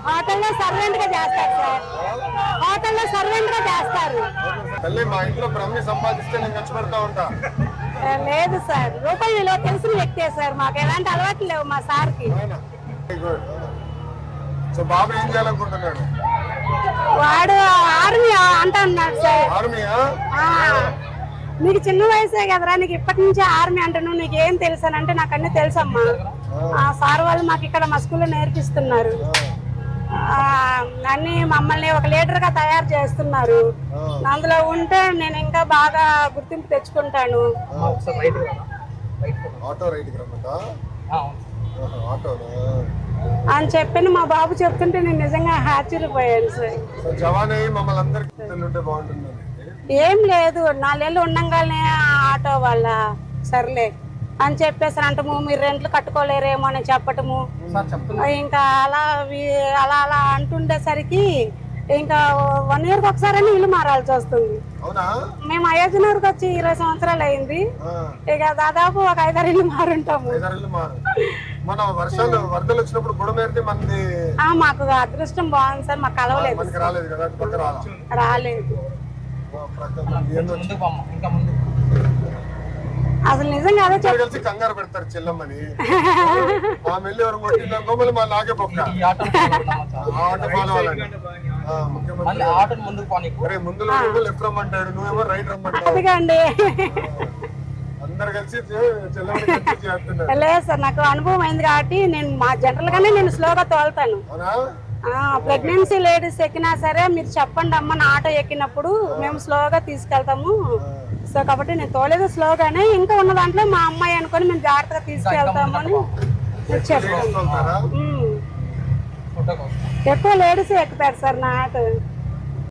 హోటల్లో సర్వెంట్ గా చేస్తారు సార్. హోటల్లో సర్వెంట్ గా చేస్తారు. మా ఇంట్లో బ్రహ్మి సంపాదిస్తే నేను ఖర్చు పెడతా ఉంటా. లేదు సార్, రూపాయి విలువ తెలిసిన వ్యక్తే సార్. మాకు ఎలాంటి అలవాట్లు లేవు మా సార్కి. సో బాబు ఏం చేయాలనుకుంటున్నాడు? వాడు ఆర్మీ అంటా అన్నాడు సార్. ఆర్మీయా? నీకు చిన్న వయసే కదరా, నీకు ఇప్పటి నుంచి ఆర్మీ అంటాను, నీకు ఏం తెలుసు అని అంటే నాకు అన్నీ తెలుసమ్మా. సార్ వాళ్ళు మాకు ఇక్కడ మా స్కూల్లో నేర్పిస్తున్నారు. అన్ని మమ్మల్ని ఒక లీడర్ గా తయారు చేస్తున్నారు. అందులో ఉంటే నేను ఇంకా బాగా గుర్తింపు తెచ్చుకుంటాను అని చెప్పి మా బాబు చెప్తుంటే నేను నిజంగా ఆశ్చర్యపోయాను సార్. ఏం లేదు, 4 ఏళ్ళు ఉండంగానే ఆటో వాళ్ళ సర్లే అని చెప్పేసి అంటము, మీరు రెంట్లు కట్టుకోలేరేమో అని చెప్పటము. ఇంకా అలా అలా అలా అంటుండేసరికి ఇంకా 1 ఇయర్కి ఒకసారి ఇల్లు మారాల్సి వస్తుంది. మేము అయోధ్యనగర్కి వచ్చి 20 సంవత్సరాలు అయింది. ఇక దాదాపు ఒక 5-6 ఇల్లు మారుంటాము. మాకు అదృష్టం బాగుంది సార్, మాకు కలవలేదు, రాలేదు. అసలు నిజంగా అదే కలిసి కంగారు పెడతారు చెల్లమ్మని. లేదు సార్, నాకు అనుభవం అయింది కాబట్టి నేను మా జనరల్ గానే నేను స్లోగా తోలుతాను. ప్రెగ్నెన్సీ లేడీస్ ఎక్కినా సరే మీరు చెప్పండి అమ్మ, నా ఆటో ఎక్కినప్పుడు మేము స్లోగా తీసుకెళ్తాము. సో కాబట్టి నేను తోలేదు స్లోగానే. ఇంకా ఉన్న దాంట్లో మా అమ్మాయి అనుకొని మేము జాగ్రత్తగా తీసుకెళ్తాము అని చెప్తాను. ఎక్కువ లేడీస్ ఎక్కుతారు సార్ నా ఆటో.